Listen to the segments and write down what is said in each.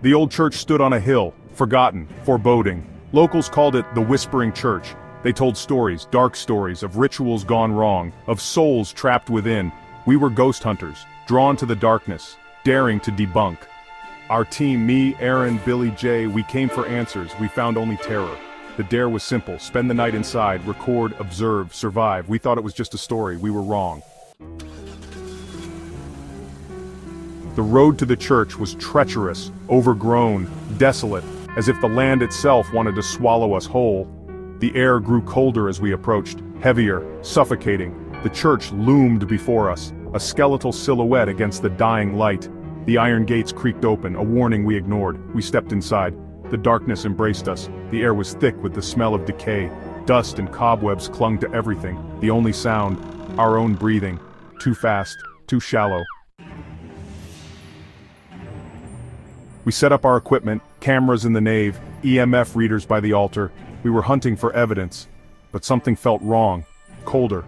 The old church stood on a hill, forgotten, foreboding. Locals called it the Whispering Church. They told stories, dark stories, of rituals gone wrong, of souls trapped within. We were ghost hunters, drawn to the darkness, daring to debunk. Our team, me, Aaron, Billy, Jay, we came for answers. We found only terror. The dare was simple: spend the night inside, record, observe, survive. We thought it was just a story. We were wrong. The road to the church was treacherous, overgrown, desolate, as if the land itself wanted to swallow us whole. The air grew colder as we approached, heavier, suffocating. The church loomed before us, a skeletal silhouette against the dying light. The iron gates creaked open, a warning we ignored. We stepped inside. The darkness embraced us. The air was thick with the smell of decay. Dust and cobwebs clung to everything. The only sound, our own breathing. Too fast, too shallow. We set up our equipment, cameras in the nave, EMF readers by the altar. We were hunting for evidence. But something felt wrong, colder.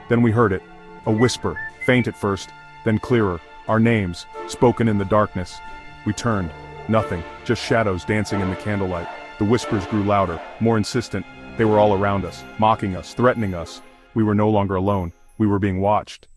Then we heard it. A whisper, faint at first, then clearer. Our names, spoken in the darkness. We turned. Nothing, just shadows dancing in the candlelight. The whispers grew louder, more insistent. They were all around us, mocking us, threatening us. We were no longer alone. We were being watched.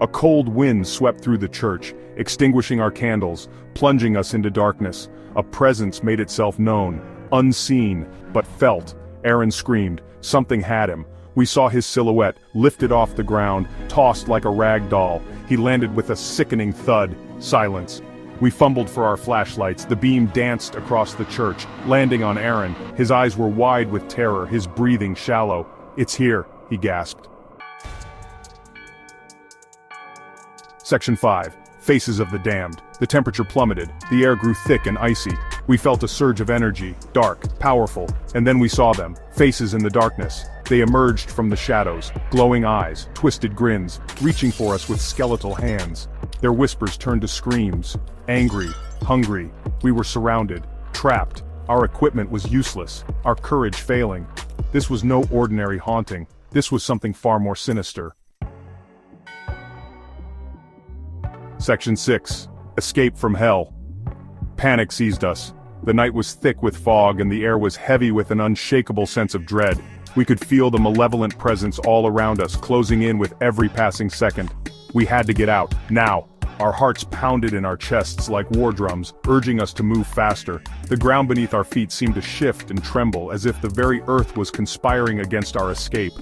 A cold wind swept through the church, extinguishing our candles, plunging us into darkness. A presence made itself known, unseen, but felt. Aaron screamed. Something had him. We saw his silhouette, lifted off the ground, tossed like a rag doll. He landed with a sickening thud. Silence. We fumbled for our flashlights. The beam danced across the church, landing on Aaron. His eyes were wide with terror, his breathing shallow. "It's here," he gasped. Section 5. Faces of the Damned. The temperature plummeted. The air grew thick and icy. We felt a surge of energy, dark, powerful, and then we saw them, faces in the darkness. They emerged from the shadows, glowing eyes, twisted grins, reaching for us with skeletal hands. Their whispers turned to screams, angry, hungry. We were surrounded, trapped. Our equipment was useless, our courage failing. This was no ordinary haunting. This was something far more sinister. Section 6. Escape from Hell. Panic seized us. The night was thick with fog and the air was heavy with an unshakable sense of dread. We could feel the malevolent presence all around us, closing in with every passing second. We had to get out, now. Our hearts pounded in our chests like war drums, urging us to move faster. The ground beneath our feet seemed to shift and tremble, as if the very earth was conspiring against our escape.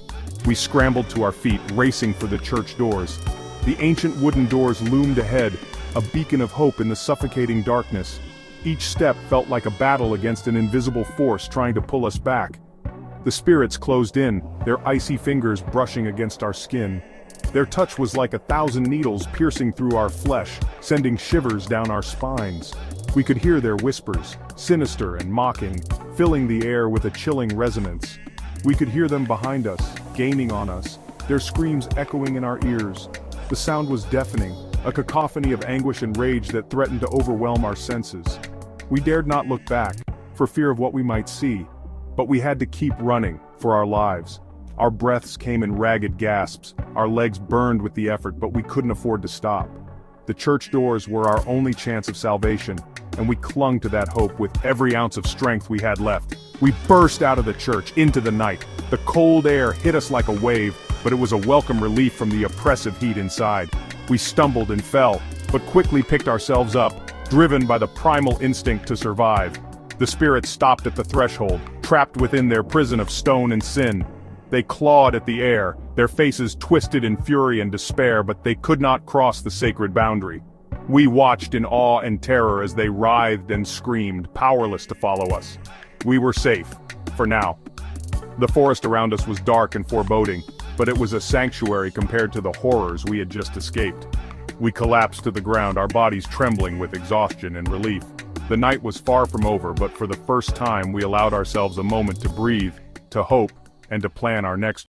We scrambled to our feet, racing for the church doors. The ancient wooden doors loomed ahead, a beacon of hope in the suffocating darkness. Each step felt like a battle against an invisible force trying to pull us back. The spirits closed in, their icy fingers brushing against our skin. Their touch was like 1,000 needles piercing through our flesh, sending shivers down our spines. We could hear their whispers, sinister and mocking, filling the air with a chilling resonance. We could hear them behind us, gaining on us, their screams echoing in our ears. The sound was deafening, a cacophony of anguish and rage that threatened to overwhelm our senses. We dared not look back, for fear of what we might see. But we had to keep running, for our lives. Our breaths came in ragged gasps, our legs burned with the effort, but we couldn't afford to stop. The church doors were our only chance of salvation, and we clung to that hope with every ounce of strength we had left. We burst out of the church, into the night. The cold air hit us like a wave, but it was a welcome relief from the oppressive heat inside. We stumbled and fell, but quickly picked ourselves up, driven by the primal instinct to survive. The spirits stopped at the threshold, trapped within their prison of stone and sin. They clawed at the air, their faces twisted in fury and despair, but they could not cross the sacred boundary. We watched in awe and terror as they writhed and screamed, powerless to follow us. We were safe, for now. The forest around us was dark and foreboding, but it was a sanctuary compared to the horrors we had just escaped. We collapsed to the ground, our bodies trembling with exhaustion and relief. The night was far from over, but for the first time we allowed ourselves a moment to breathe, to hope, and to plan our next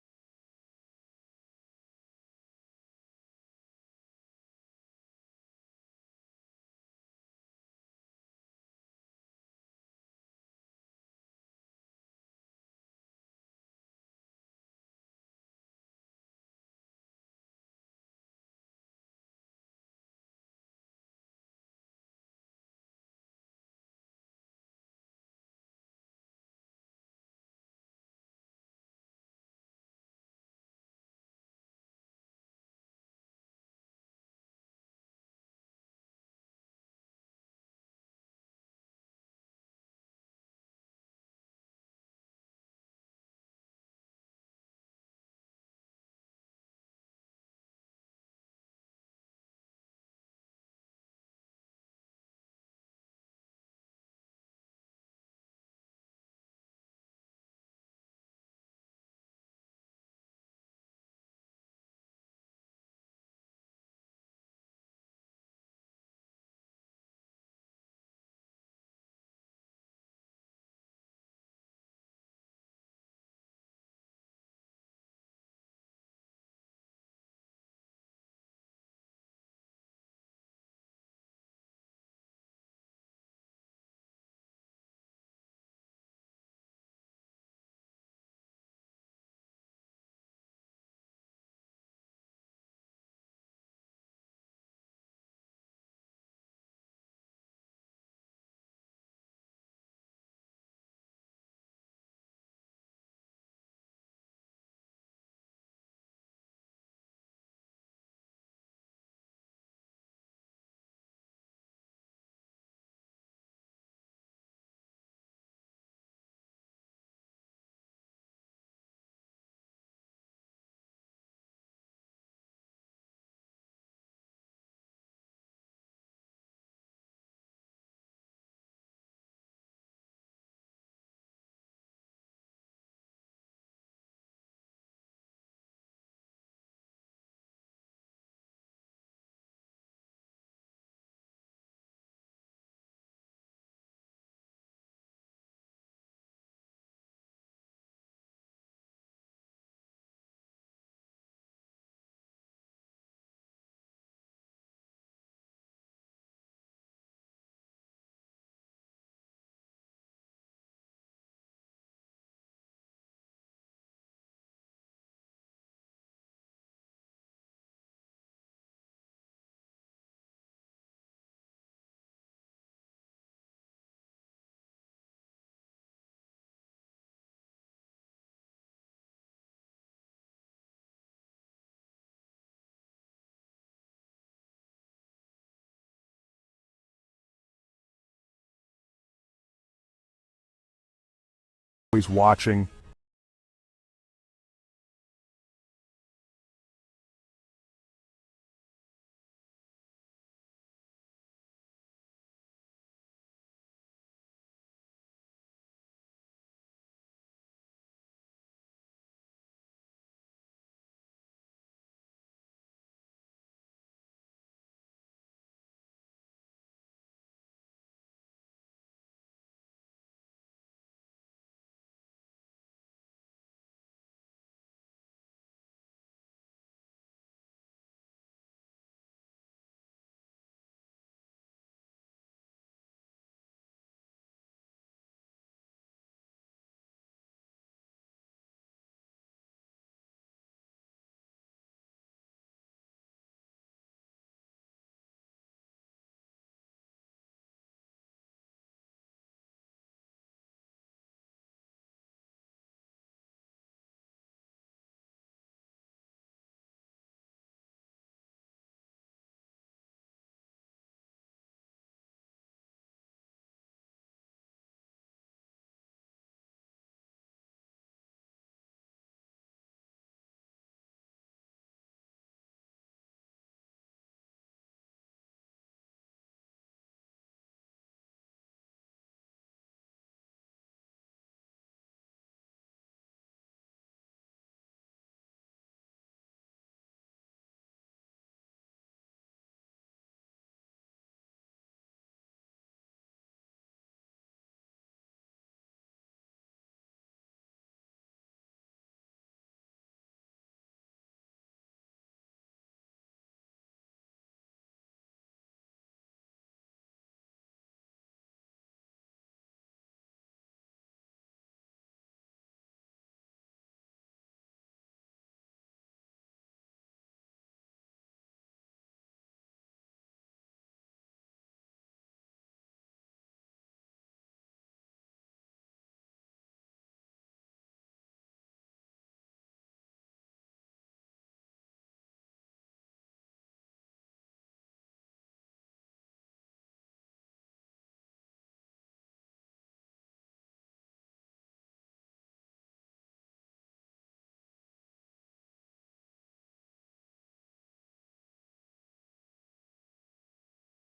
Always watching.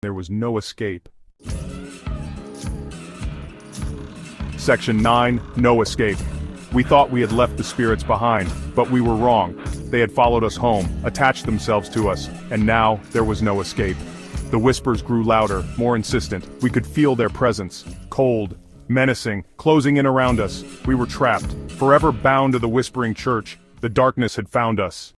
There was no escape. Section 9, no escape. We thought we had left the spirits behind, but we were wrong. They had followed us home, attached themselves to us, and now there was no escape. The whispers grew louder, more insistent. We could feel their presence, cold, menacing, closing in around us. We were trapped, forever bound to the whispering church. The darkness had found us.